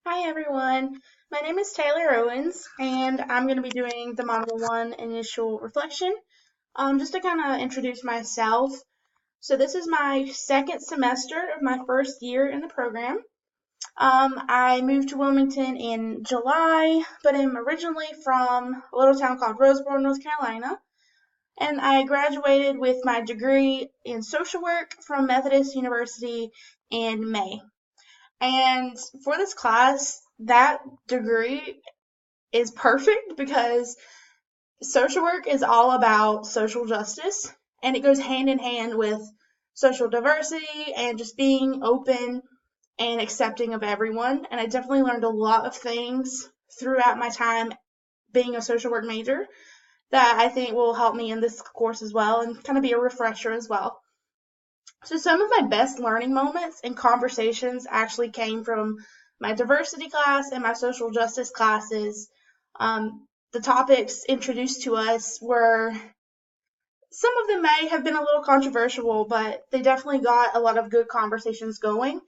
Hi everyone, my name is Taylor Owens and I'm going to be doing the Model 1 initial reflection. Just to kind of introduce myself, so this is my second semester of my first year in the program. I moved to Wilmington in July, but I'm originally from a little town called Roseboro, North Carolina, and I graduated with my degree in social work from Methodist University in May. And for this class, that degree is perfect because social work is all about social justice and it goes hand in hand with social diversity and just being open and accepting of everyone. And I definitely learned a lot of things throughout my time being a social work major that I think will help me in this course as well and kind of be a refresher as well. So some of my best learning moments and conversations actually came from my diversity class and my social justice classes. The topics introduced to us were some of them may have been a little controversial, but they definitely got a lot of good conversations going.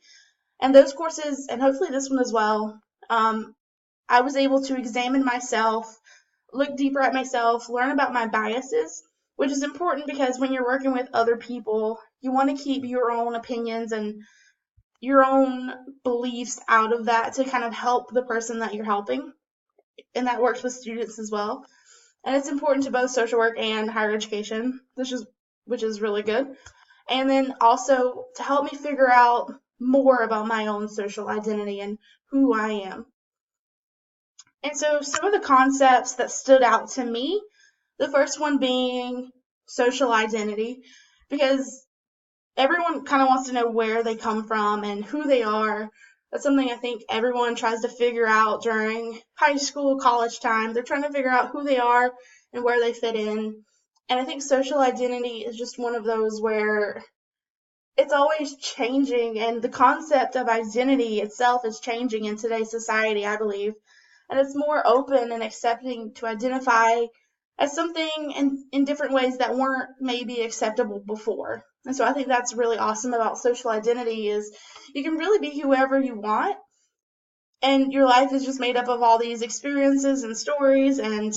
And those courses, and hopefully this one as well, I was able to examine myself, look deeper at myself, learn about my biases, which is important because when you're working with other people, you want to keep your own opinions and your own beliefs out of that to kind of help the person that you're helping. And that works with students as well. And it's important to both social work and higher education, which is really good. And then also to help me figure out more about my own social identity and who I am. And so some of the concepts that stood out to me, the first one being social identity, because everyone kind of wants to know where they come from and who they are. That's something I think everyone tries to figure out during high school, college time. They're trying to figure out who they are and where they fit in. And I think social identity is just one of those where it's always changing, and the concept of identity itself is changing in today's society, I believe. And it's more open and accepting to identify as something in different ways that weren't maybe acceptable before. And so I think that's really awesome about social identity is you can really be whoever you want, and your life is just made up of all these experiences and stories and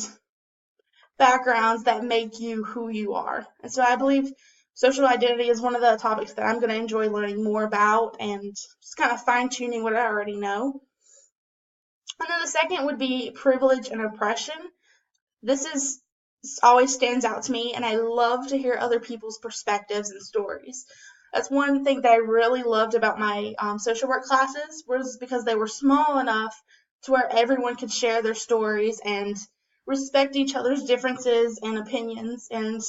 backgrounds that make you who you are. And so I believe social identity is one of the topics that I'm going to enjoy learning more about and just kind of fine tuning what I already know. And then the second would be privilege and oppression. This is always stands out to me, and I love to hear other people's perspectives and stories. That's one thing that I really loved about my social work classes was because they were small enough to where everyone could share their stories and respect each other's differences and opinions and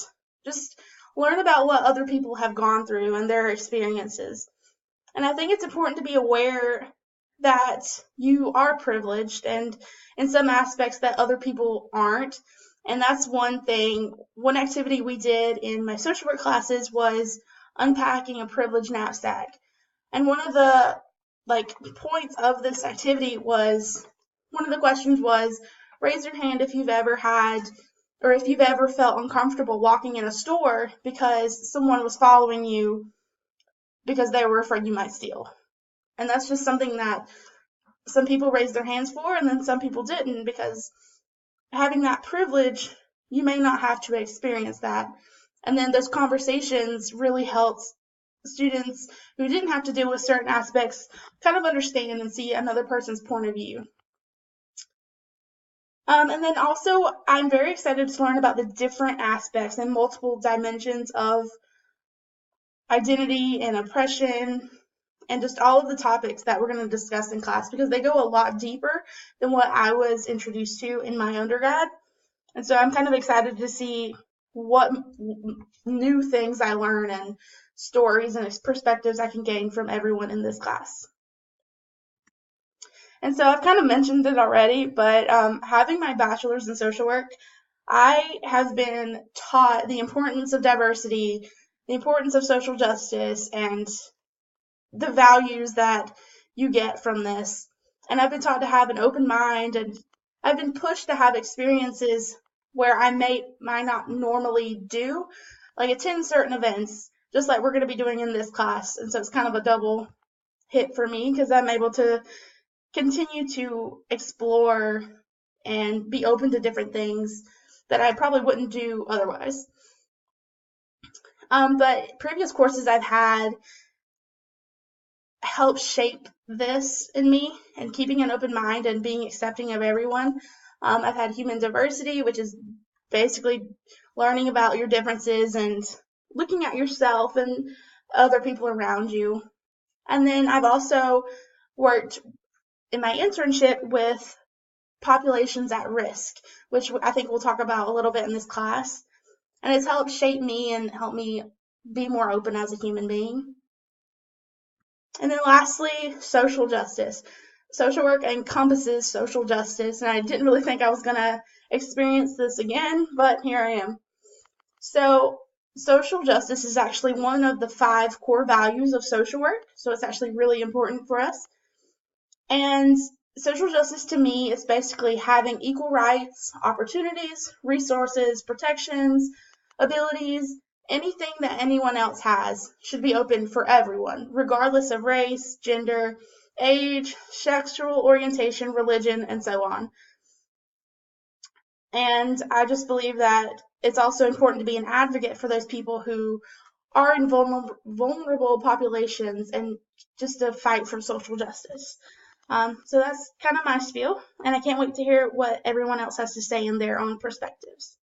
just learn about what other people have gone through and their experiences. And I think it's important to be aware that you are privileged and in some aspects that other people aren't. And that's one thing. One activity we did in my social work classes was unpacking a privilege knapsack. And one of the points of this activity was one of the questions was raise your hand if you've ever had or if you've ever felt uncomfortable walking in a store because someone was following you because they were afraid you might steal. And that's just something that some people raised their hands for, and then some people didn't because having that privilege, you may not have to experience that. And then those conversations really helped students who didn't have to deal with certain aspects kind of understand and see another person's point of view. And then also, I'm very excited to learn about the different aspects and multiple dimensions of identity and oppression and just all of the topics that we're going to discuss in class because they go a lot deeper than what I was introduced to in my undergrad. And so I'm kind of excited to see what new things I learn and stories and perspectives I can gain from everyone in this class. And so I've kind of mentioned it already, but having my bachelor's in social work, I have been taught the importance of diversity, the importance of social justice, and the values that you get from this. And I've been taught to have an open mind, and I've been pushed to have experiences where I might not normally do, like attend certain events, just like we're going to be doing in this class. And so it's kind of a double hit for me because I'm able to continue to explore and be open to different things that I probably wouldn't do otherwise. But previous courses I've had helped shape this in me, and keeping an open mind and being accepting of everyone. I've had human diversity, which is basically learning about your differences and looking at yourself and other people around you. And then I've also worked in my internship with populations at risk, which I think we'll talk about a little bit in this class. And it's helped shape me and help me be more open as a human being. And then lastly, social justice. Social work encompasses social justice, and I didn't really think I was going to experience this again, but here I am. So social justice is actually one of the 5 core values of social work, so it's actually really important for us. And social justice to me is basically having equal rights, opportunities, resources, protections, abilities, anything that anyone else has should be open for everyone, regardless of race, gender, age, sexual orientation, religion, and so on. And I just believe that it's also important to be an advocate for those people who are in vulnerable populations and just to fight for social justice. So that's kind of my spiel, and I can't wait to hear what everyone else has to say in their own perspectives.